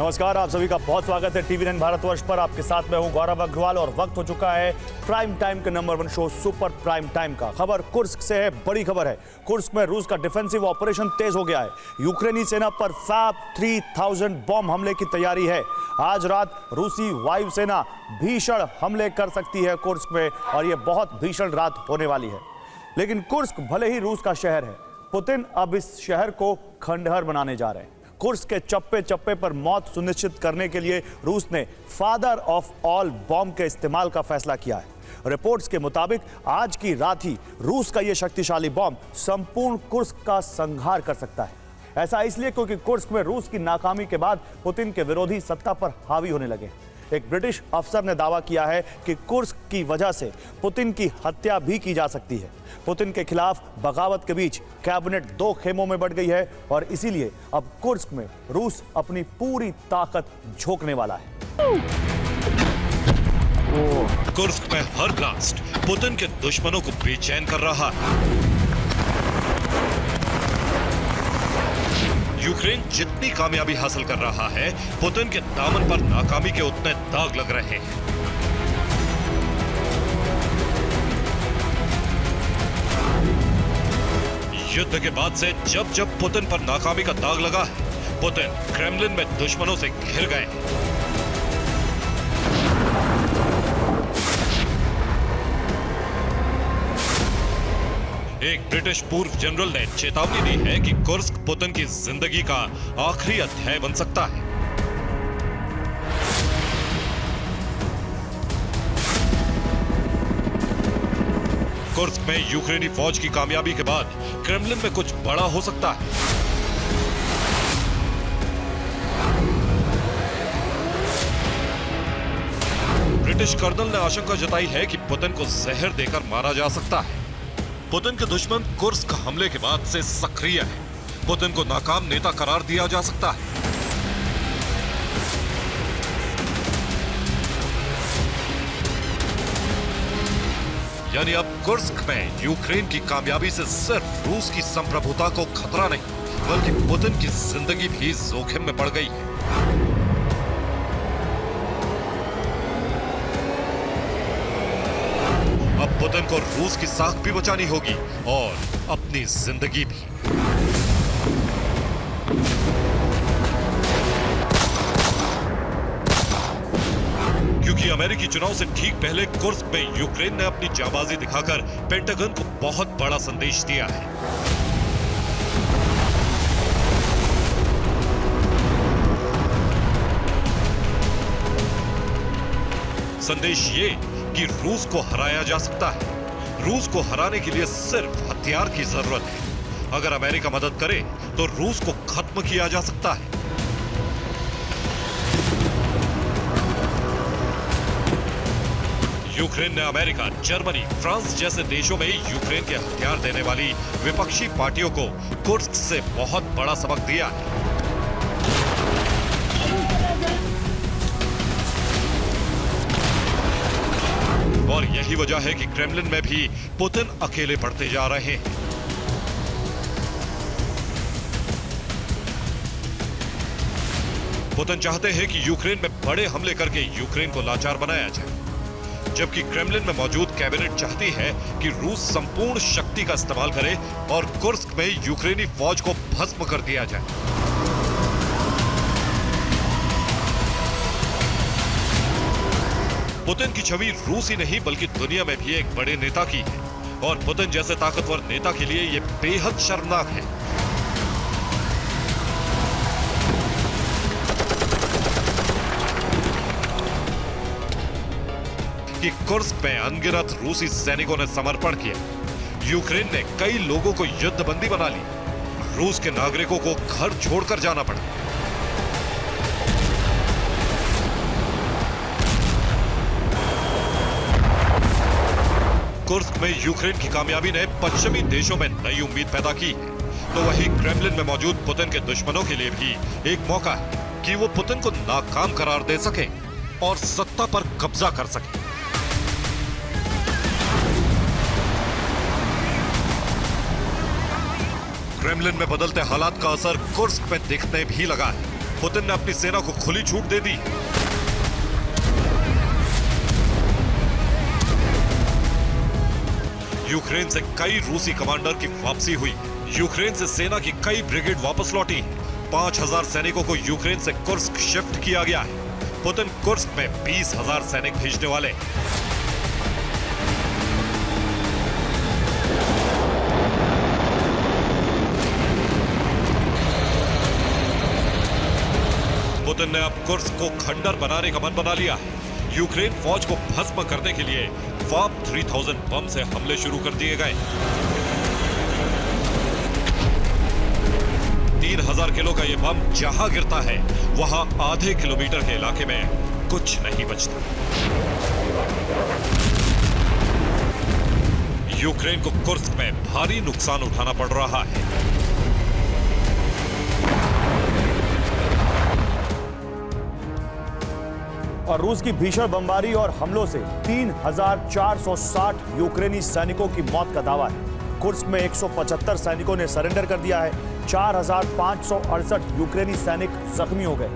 नमस्कार, आप सभी का बहुत स्वागत है टीवी9 भारतवर्ष पर। आपके साथ मैं हूं गौरव अग्रवाल और वक्त हो चुका है प्राइम टाइम के number 1 show super prime time का। खबर कुर्स्क से है, बड़ी खबर है। कुर्स्क में रूस का डिफेंसिव ऑपरेशन तेज हो गया है। यूक्रेनी सेना पर फैब 3000 बॉम्ब हमले की तैयारी है। आज रात रूसी वायुसेना भीषण हमले कर सकती है कुर्स्क में और यह बहुत भीषण रात होने वाली है। लेकिन कुर्स्क भले ही रूस का शहर है, पुतिन अब इस शहर को खंडहर बनाने जा रहे हैं। कुर्स्क के चप्पे चप्पे पर मौत सुनिश्चित करने के लिए रूस ने फादर ऑफ ऑल बॉम्ब के इस्तेमाल का फैसला किया है। रिपोर्ट्स के मुताबिक आज की रात ही रूस का यह शक्तिशाली बॉम्ब संपूर्ण कुर्स्क का संहार कर सकता है। ऐसा इसलिए क्योंकि कुर्स्क में रूस की नाकामी के बाद पुतिन के विरोधी सत्ता पर हावी होने लगे। एक ब्रिटिश अफसर ने दावा किया है कि कुर्स्क की वजह से पुतिन की हत्या भी की जा सकती है। पुतिन के खिलाफ बगावत के बीच कैबिनेट 2 खेमों में बढ़ गई है और इसीलिए अब कुर्स्क में रूस अपनी पूरी ताकत झोंकने वाला है। कुर्स्क में हर ब्लास्ट पुतिन के दुश्मनों को बेचैन कर रहा है। यूक्रेन जितनी कामयाबी हासिल कर रहा है, पुतिन के दामन पर नाकामी के उतने दाग लग रहे हैं। युद्ध के बाद से जब जब पुतिन पर नाकामी का दाग लगा है, पुतिन क्रेमलिन में दुश्मनों से घिर गए हैं। एक ब्रिटिश पूर्व जनरल ने चेतावनी दी है कि कुर्स्क पुतिन की जिंदगी का आखिरी अध्याय बन सकता है। कुर्स्क में यूक्रेनी फौज की कामयाबी के बाद क्रेमलिन में कुछ बड़ा हो सकता है। ब्रिटिश कर्नल ने आशंका जताई है कि पुतिन को जहर देकर मारा जा सकता है। पुतिन के दुश्मन कुर्स्क हमले के बाद से सक्रिय है। पुतिन को नाकाम नेता करार दिया जा सकता है। यानी अब कुर्स्क में यूक्रेन की कामयाबी से सिर्फ रूस की संप्रभुता को खतरा नहीं, बल्कि पुतिन की जिंदगी भी जोखिम में पड़ गई है। अब पुतिन को रूस की साख भी बचानी होगी और अपनी जिंदगी भी। क्योंकि अमेरिकी चुनाव से ठीक पहले कुर्स्क में यूक्रेन ने अपनी जाबाजी दिखाकर पेंटागन को बहुत बड़ा संदेश दिया है। संदेश ये कि रूस को हराया जा सकता है। रूस को हराने के लिए सिर्फ हथियार की जरूरत है। अगर अमेरिका मदद करे तो रूस को खत्म किया जा सकता है। यूक्रेन ने अमेरिका, जर्मनी, फ्रांस जैसे देशों में यूक्रेन के हथियार देने वाली विपक्षी पार्टियों को कुर्स्क से बहुत बड़ा सबक दिया है। और यही वजह है कि क्रेमलिन में भी पुतिन अकेले पड़ते जा रहे हैं। पुतिन चाहते हैं कि यूक्रेन में बड़े हमले करके यूक्रेन को लाचार बनाया जाए, जबकि क्रेमलिन में मौजूद कैबिनेट चाहती है कि रूस संपूर्ण शक्ति का इस्तेमाल करे और कुर्स्क में यूक्रेनी फौज को भस्म कर दिया जाए। पुतिन की छवि रूस ही नहीं बल्कि दुनिया में भी एक बड़े नेता की है और पुतिन जैसे ताकतवर नेता के लिए यह बेहद शर्मनाक है कि कुर्स्क में अनगिनत रूसी सैनिकों ने समर्पण किया। यूक्रेन ने कई लोगों को युद्धबंदी बना ली। रूस के नागरिकों को घर छोड़कर जाना पड़ा। कुर्स्क में यूक्रेन की कामयाबी ने पश्चिमी देशों में नई उम्मीद पैदा की है, तो वहीं क्रेमलिन में मौजूद पुतिन के दुश्मनों के लिए भी एक मौका है कि वो पुतिन को नाकाम करार दे सके और सत्ता पर कब्जा कर सके। क्रेमलिन में बदलते हालात का असर कुर्स्क में दिखने भी लगा है। पुतिन ने अपनी सेना को खुली छूट दे दी। यूक्रेन से कई रूसी कमांडर की वापसी हुई। यूक्रेन से सेना की कई ब्रिगेड वापस लौटी। 5000 सैनिकों को यूक्रेन से कुर्स्क शिफ्ट किया गया है। पुतिन कुर्स्क में 20,000 सैनिक भेजने वाले। पुतिन ने अब कुर्स्क को खंडर बनाने का मन बना लिया है। यूक्रेन फौज को भस्म करने के लिए फाप 3000 बम से हमले शुरू कर दिए गए। 3000 किलो का यह बम जहां गिरता है वहां आधे किलोमीटर के इलाके में कुछ नहीं बचता। यूक्रेन को कुर्स्क में भारी नुकसान उठाना पड़ रहा है। और रूस की भीषण बमबारी और हमलों से 3460 यूक्रेनी सैनिकों की मौत का दावा है। कुर्स्क में 175 सैनिकों ने सरेंडर कर दिया है। 4568 यूक्रेनी सैनिक जख्मी हो गए।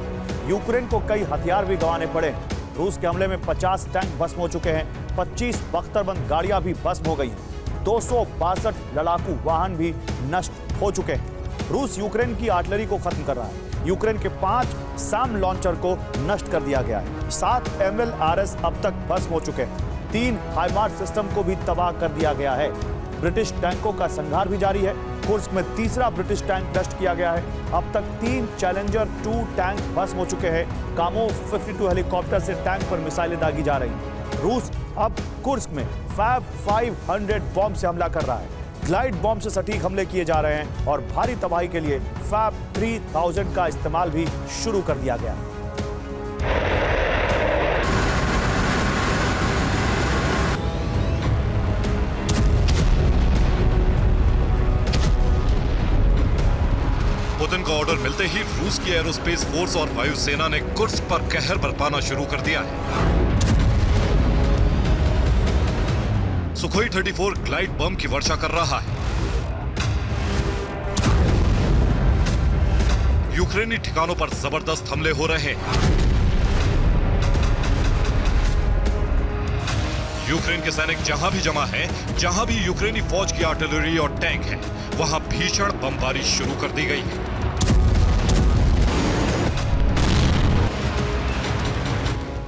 यूक्रेन को कई हथियार भी गंवाने पड़े। रूस के हमले में 50 टैंक भस्म हो चुके हैं। 25 बख्तरबंद गाड़ियां भी भस्म हो गई हैं। 262 लड़ाकू वाहन भी नष्ट हो चुके हैं। रूस यूक्रेन की आर्टिलरी को खत्म कर रहा है। यूक्रेन के 5 सैम लॉन्चर को नष्ट कर दिया गया है। 7 MLRS अब तक भस्म हो चुके हैं। 3 हाइमार्स सिस्टम को भी तबाह कर दिया गया है। ब्रिटिश टैंकों का संघार भी जारी है। कुर्स्क में तीसरा ब्रिटिश टैंक नष्ट किया गया है। अब तक 3 चैलेंजर 2 टैंक भस्म हो चुके हैं। कामोव 52 हेलीकॉप्टर से टैंक पर मिसाइलें दागी जा रही हैं। रूस अब कुर्स्क में फैब 500 बॉम्ब से हमला कर रहा है। ग्लाइड बॉम्ब से सटीक हमले किए जा रहे हैं और भारी तबाही के लिए फैब 3000 का इस्तेमाल भी शुरू कर दिया गया है। पुतिन का ऑर्डर मिलते ही रूस की एरोस्पेस फोर्स और वायुसेना ने कुर्स्क पर कहर बरपाना शुरू कर दिया है। सुखोई 34 ग्लाइड बम की वर्षा कर रहा है। यूक्रेनी ठिकानों पर जबरदस्त हमले हो रहे हैं। यूक्रेन के सैनिक जहां भी जमा हैं, जहां भी यूक्रेनी फौज की आर्टिलरी और टैंक है, वहां भीषण बमबारी शुरू कर दी गई है।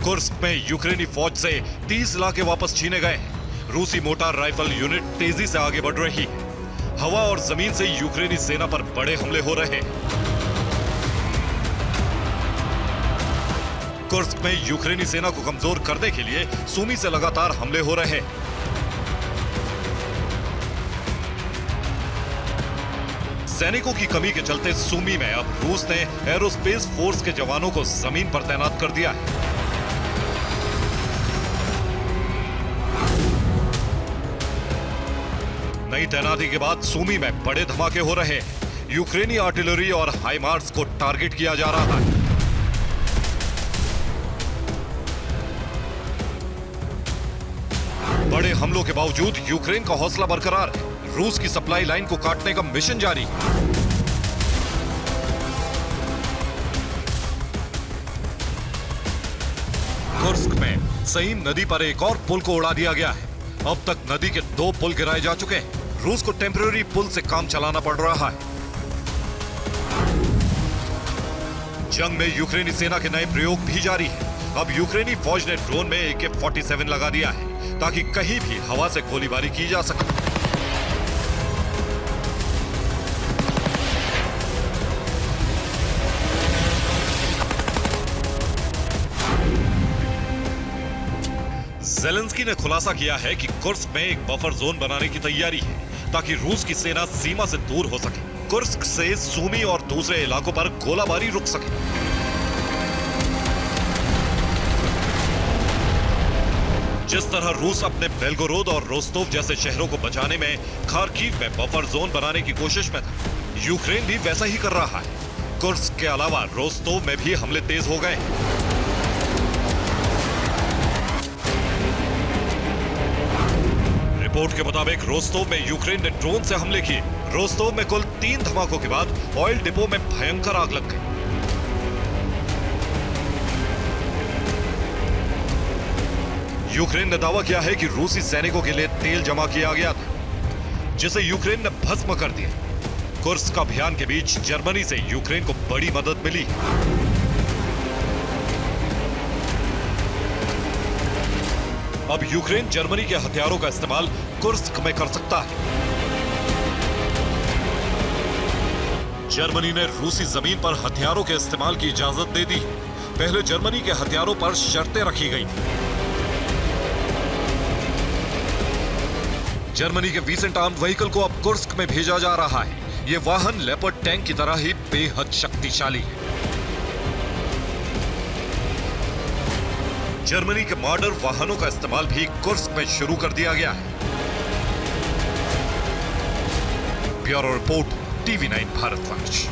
कुर्स्क में यूक्रेनी फौज से 30 इलाके वापस छीने गए हैं। रूसी मोटार राइफल यूनिट तेजी से आगे बढ़ रही है। हवा और जमीन से यूक्रेनी सेना पर बड़े हमले हो रहे हैं। कुर्स्क में यूक्रेनी सेना को कमजोर करने के लिए सूमी से लगातार हमले हो रहे हैं। सैनिकों की कमी के चलते सूमी में अब रूस ने एरोस्पेस फोर्स के जवानों को जमीन पर तैनात कर दिया है। नई तैनाती के बाद सूमी में बड़े धमाके हो रहे हैं। यूक्रेनी आर्टिलरी और हाइमार्स को टारगेट किया जा रहा है। बड़े हमलों के बावजूद यूक्रेन का हौसला बरकरार है। रूस की सप्लाई लाइन को काटने का मिशन जारी है। कुर्स्क में सईम नदी पर एक और पुल को उड़ा दिया गया है। अब तक नदी के 2 पुल गिराए जा चुके हैं। रूस को टेम्पररी पुल से काम चलाना पड़ रहा है। जंग में यूक्रेनी सेना के नए प्रयोग भी जारी है। अब यूक्रेनी फौज ने ड्रोन में AK-47 लगा दिया है ताकि कहीं भी हवा से गोलीबारी की जा सके। ज़ेलेंस्की ने खुलासा किया है कि कुर्स्क में एक बफर जोन बनाने की तैयारी है ताकि रूस की सेना सीमा से दूर हो सके। कुर्स्क से सूमी और दूसरे इलाकों पर गोलाबारी रुक सके। जिस तरह रूस अपने बेलगोरोद और रोस्तोव जैसे शहरों को बचाने में खार्किव में बफर जोन बनाने की कोशिश में था, यूक्रेन भी वैसा ही कर रहा है। कुर्स्क के अलावा रोस्तोव में भी हमले तेज हो गए। रिपोर्ट के मुताबिक रोस्तोव में यूक्रेन ने ड्रोन से हमले किए। रोस्तोव में कुल 3 धमाकों के बाद ऑयल डिपो में भयंकर आग लग गई। यूक्रेन ने दावा किया है कि रूसी सैनिकों के लिए तेल जमा किया गया था, जिसे यूक्रेन ने भस्म कर दिया। कुर्स्क अभियान के बीच जर्मनी से यूक्रेन को बड़ी मदद मिली। अब यूक्रेन जर्मनी के हथियारों का इस्तेमाल कुर्स्क में कर सकता है। जर्मनी ने रूसी जमीन पर हथियारों के इस्तेमाल की इजाजत दे दी। पहले जर्मनी के हथियारों पर शर्तें रखी गई। जर्मनी के वीसेंट आर्म्ड व्हीकल को अब कुर्स्क में भेजा जा रहा है। यह वाहन लेपर्ड टैंक की तरह ही बेहद शक्तिशाली है। जर्मनी के मॉडर्न वाहनों का इस्तेमाल भी कुर्स्क में शुरू कर दिया गया है। Bureau report, TV9 Bharatvarsh.